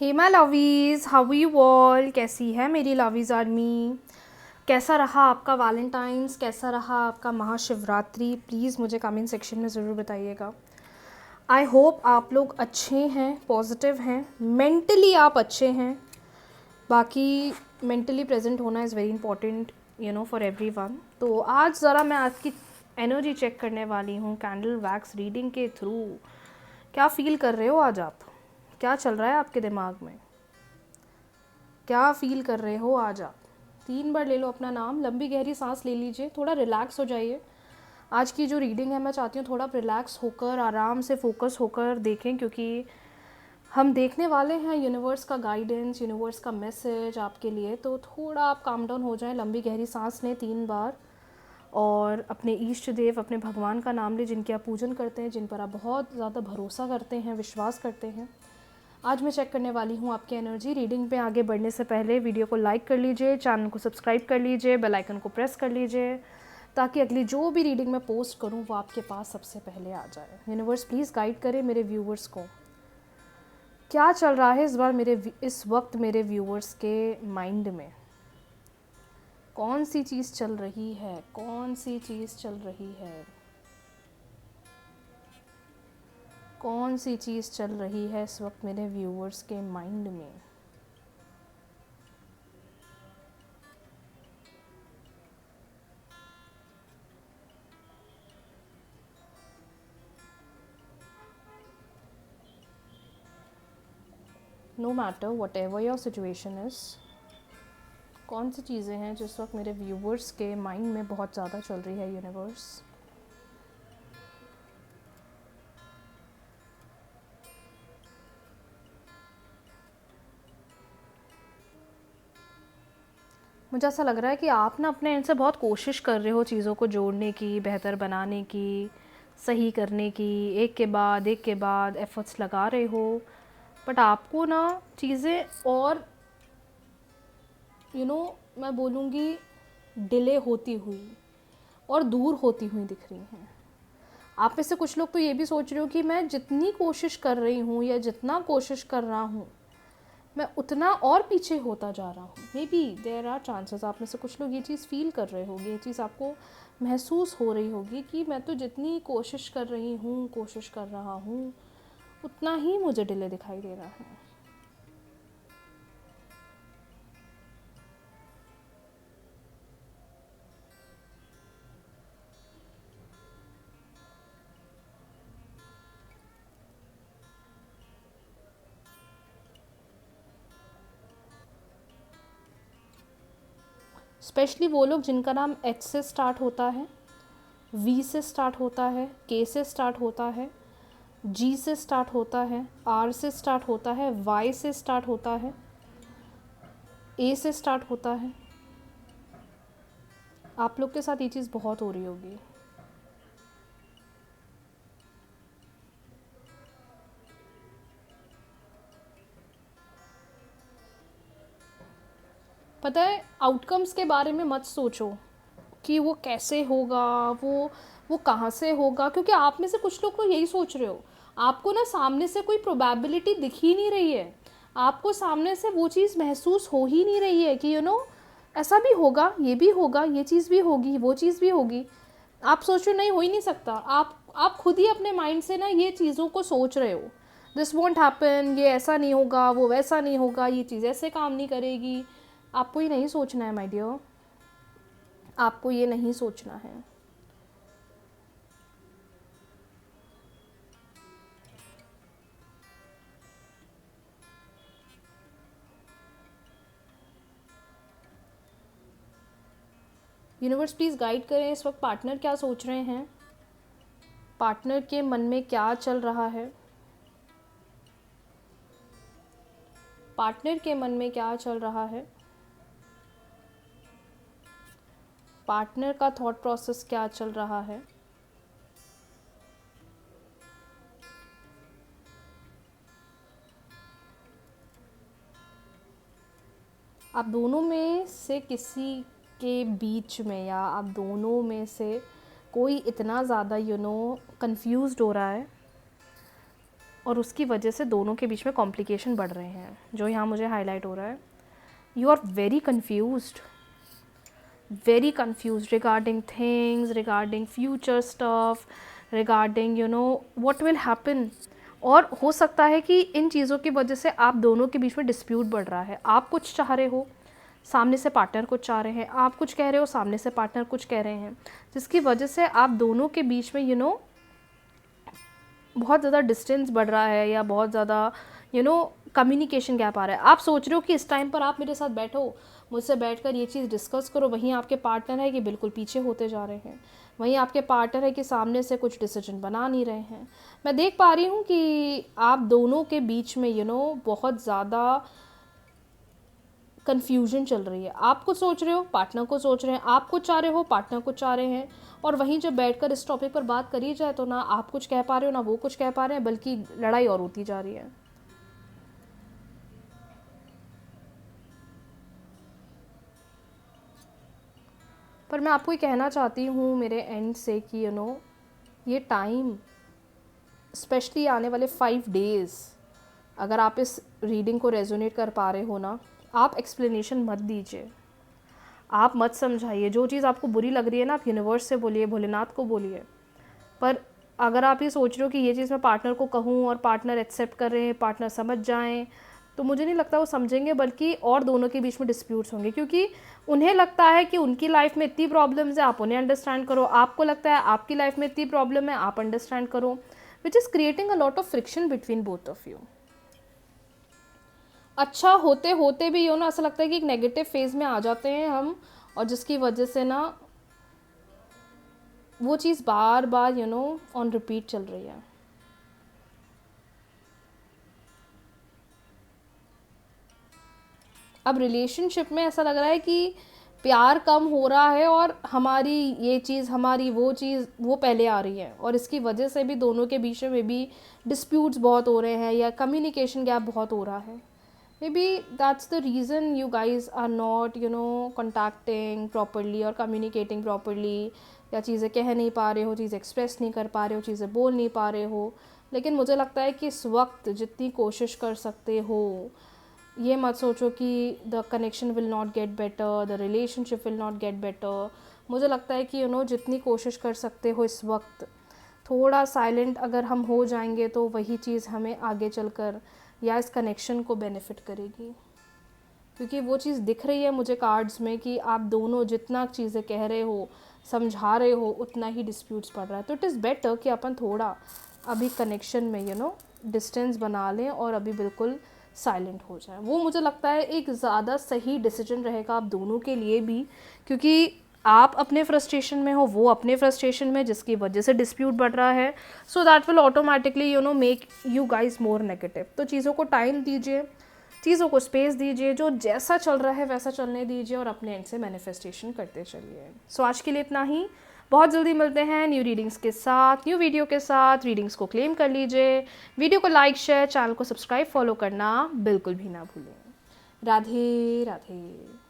Hey my lovies, how you all. कैसी है मेरी लवीज़ आर्मी। कैसा रहा आपका वैलेंटाइंस, कैसा रहा आपका महाशिवरात्रि। प्लीज़ मुझे कमेंट सेक्शन में ज़रूर बताइएगा। आई होप आप लोग अच्छे हैं, पॉजिटिव हैं, मेंटली आप अच्छे हैं। बाकी मेंटली प्रेजेंट होना is very important for everyone. तो आज ज़रा मैं आपकी एनर्जी चेक करने वाली हूँ कैंडल वैक्स रीडिंग के थ्रू। क्या फील कर रहे हो आज आप? क्या चल रहा है आपके दिमाग में? क्या फील कर रहे हो आज आप? 3 बार ले लो अपना नाम, लंबी गहरी सांस ले लीजिए, थोड़ा रिलैक्स हो जाइए। आज की जो रीडिंग है मैं चाहती हूँ थोड़ा रिलैक्स होकर, आराम से फोकस होकर देखें, क्योंकि हम देखने वाले हैं यूनिवर्स का गाइडेंस, यूनिवर्स का मैसेज आपके लिए। तो थोड़ा आप काम डाउन हो जाएं, लंबी गहरी सांस लें 3 बार और अपने इष्ट देव, अपने भगवान का नाम लें जिनके आप पूजन करते हैं, जिन पर आप बहुत ज़्यादा भरोसा करते हैं, विश्वास करते हैं। आज मैं चेक करने वाली हूँ आपकी एनर्जी। रीडिंग पे आगे बढ़ने से पहले वीडियो को लाइक कर लीजिए, चैनल को सब्सक्राइब कर लीजिए, बेल आइकन को प्रेस कर लीजिए, ताकि अगली जो भी रीडिंग मैं पोस्ट करूँ वो आपके पास सबसे पहले आ जाए। यूनिवर्स प्लीज़ गाइड करे मेरे व्यूवर्स को। क्या चल रहा है इस वक्त मेरे व्यूवर्स के माइंड में? कौन सी चीज़ चल रही है? कौन सी चीज़ चल रही है? कौन सी चीज़ चल रही है इस वक्त मेरे व्यूवर्स के माइंड में? No matter whatever your situation is, कौन सी चीज़ें हैं जिस वक्त मेरे व्यूवर्स के माइंड में बहुत ज़्यादा चल रही है यूनिवर्स? मुझे ऐसा लग रहा है कि आप ना अपने एंड से बहुत कोशिश कर रहे हो चीज़ों को जोड़ने की, बेहतर बनाने की, सही करने की, एक के बाद एफर्ट्स लगा रहे हो। बट आपको ना चीज़ें और मैं बोलूँगी डिले होती हुई और दूर होती हुई दिख रही हैं। आप में से कुछ लोग तो ये भी सोच रहे हो कि मैं जितनी कोशिश कर रही हूँ या जितना कोशिश कर रहा हूँ मैं उतना और पीछे होता जा रहा हूँ। Maybe there are chances आप में से कुछ लोग ये चीज़ फील कर रहे होंगे, ये चीज़ आपको महसूस हो रही होगी कि मैं तो जितनी कोशिश कर रही हूँ, कोशिश कर रहा हूँ, उतना ही मुझे डिले दिखाई दे रहा है। स्पेशली वो लोग जिनका नाम एच से स्टार्ट होता है, वी से स्टार्ट होता है, के से स्टार्ट होता है, जी से स्टार्ट होता है, आर से स्टार्ट होता है, वाई से स्टार्ट होता है, ए से स्टार्ट होता है। आप लोग के साथ ये चीज़ बहुत हो रही होगी। पता है, आउटकम्स के बारे में मत सोचो कि वो कैसे होगा, वो कहाँ से होगा, क्योंकि आप में से कुछ लोग तो यही सोच रहे हो। आपको ना सामने से कोई प्रोबेबिलिटी दिख ही नहीं रही है, आपको सामने से वो चीज़ महसूस हो ही नहीं रही है कि ऐसा भी होगा, ये भी होगा, ये चीज़ भी होगी, वो चीज़ भी होगी। आप सोच रहे हो नहीं, हो ही नहीं सकता। आप खुद ही अपने माइंड से ना ये चीज़ों को सोच रहे हो, दिस वॉन्ट हैपन, ये ऐसा नहीं होगा, वो वैसा नहीं होगा, ये चीज़ ऐसे काम नहीं करेगी। आपको ये नहीं सोचना है माय डियर, आपको ये नहीं सोचना है। यूनिवर्स प्लीज़ गाइड करें इस वक्त पार्टनर क्या सोच रहे हैं, पार्टनर के मन में क्या चल रहा है, पार्टनर के मन में क्या चल रहा है, पार्टनर का थॉट प्रोसेस क्या चल रहा है। आप दोनों में से किसी के बीच में, या आप दोनों में से कोई इतना ज़्यादा कंफ्यूज्ड हो रहा है और उसकी वजह से दोनों के बीच में कॉम्प्लिकेशन बढ़ रहे हैं, जो यहाँ मुझे हाईलाइट हो रहा है. You are very confused regarding things, regarding future stuff, regarding what will happen. और हो सकता है कि इन चीज़ों की वजह से आप दोनों के बीच में डिस्प्यूट बढ़ रहा है. आप कुछ चाह रहे हो, सामने से पार्टनर कुछ चाह रहे हैं, आप कुछ कह रहे हो, सामने से पार्टनर कुछ कह रहे हैं, जिसकी वजह से आप दोनों के बीच में बहुत ज़्यादा डिस्टेंस बढ़ रहा है, या बहुत ज़्यादा कम्युनिकेशन गैप आ रहा है. आप सोच रहे हो कि इस टाइम पर आप मेरे साथ बैठो, मुझसे बैठकर ये चीज़ डिस्कस करो, वहीं आपके पार्टनर है कि बिल्कुल पीछे होते जा रहे हैं, वहीं आपके पार्टनर है कि सामने से कुछ डिसीजन बना नहीं रहे हैं. मैं देख पा रही हूँ कि आप दोनों के बीच में बहुत ज़्यादा कन्फ्यूजन चल रही है. आप कुछ सोच रहे हो, पार्टनर को सोच रहे हैं, आप कुछ चाह रहे हो, पार्टनर कुछ चाह रहे हैं, और वहीं जब बैठकर इस टॉपिक पर बात करी जाए तो ना आप कुछ कह पा रहे हो, ना वो कुछ कह पा रहे हैं, बल्कि लड़ाई और होती जा रही है. पर मैं आपको ये कहना चाहती हूँ मेरे एंड से कि ये टाइम, स्पेशली आने वाले 5 डेज़, अगर आप इस रीडिंग को रेजोनेट कर पा रहे हो ना, आप एक्सप्लेनेशन मत दीजिए, आप मत समझाइए. जो चीज़ आपको बुरी लग रही है ना, आप यूनिवर्स से बोलिए, भोलेनाथ को बोलिए. पर अगर आप ये सोच रहे हो कि ये चीज़ मैं पार्टनर को कहूँ और पार्टनर एक्सेप्ट कर रहे हैं, पार्टनर समझ जाएं, तो मुझे नहीं लगता वो समझेंगे, बल्कि और दोनों के बीच में डिस्प्यूट्स होंगे. क्योंकि उन्हें लगता है कि उनकी लाइफ में इतनी प्रॉब्लम्स है, आप उन्हें अंडरस्टैंड करो. आपको लगता है आपकी लाइफ में इतनी प्रॉब्लम है, आप अंडरस्टैंड करो, which is creating a lot of friction between both of you. अच्छा होते होते भी ऐसा लगता है कि एक नेगेटिव फेज में आ जाते हैं हम, और जिसकी वजह से ना वो चीज़ बार बार ऑन रिपीट चल रही है. अब रिलेशनशिप में ऐसा लग रहा है कि प्यार कम हो रहा है, और हमारी ये चीज़, हमारी वो चीज़, वो पहले आ रही है, और इसकी वजह से भी दोनों के बीच में भी डिस्प्यूट्स बहुत हो रहे हैं, या कम्युनिकेशन गैप बहुत हो रहा है. Maybe that's the reason you guys are not contacting properly और कम्युनिकेटिंग प्रॉपरली, या चीज़ें कह नहीं पा रहे हो, चीज़ें एक्सप्रेस नहीं कर पा रहे हो, चीज़ें बोल नहीं पा रहे हो. लेकिन मुझे लगता है कि इस वक्त जितनी कोशिश कर सकते हो, ये मत सोचो कि the connection will not get better, the relationship will not get better. मुझे लगता है कि जितनी कोशिश कर सकते हो इस वक्त, थोड़ा साइलेंट अगर हम हो जाएंगे तो वही चीज़ हमें आगे चलकर या इस कनेक्शन को बेनिफिट करेगी. क्योंकि वो चीज़ दिख रही है मुझे कार्ड्स में कि आप दोनों जितना चीज़ें कह रहे हो, समझा रहे हो, उतना ही डिस्प्यूट्स पड़ रहा है. तो इट इज़ बेटर कि अपन थोड़ा अभी कनेक्शन में डिस्टेंस बना लें और अभी बिल्कुल साइलेंट हो जाए. वो मुझे लगता है एक ज़्यादा सही डिसीजन रहेगा आप दोनों के लिए भी, क्योंकि आप अपने फ्रस्ट्रेशन में हो, वो अपने फ्रस्ट्रेशन में, जिसकी वजह से डिस्प्यूट बढ़ रहा है. So that will automatically make you guys more negative. तो चीज़ों को टाइम दीजिए, चीज़ों को स्पेस दीजिए, जो जैसा चल रहा है वैसा चलने दीजिए, और अपने एंड से मैनिफेस्टेशन करते चलिए. सो आज के लिए इतना ही. बहुत जल्दी मिलते हैं न्यू रीडिंग्स के साथ, न्यू वीडियो के साथ. रीडिंग्स को क्लेम कर लीजिए, वीडियो को लाइक, शेयर, चैनल को सब्सक्राइब, फॉलो करना बिल्कुल भी ना भूलें. राधे राधे.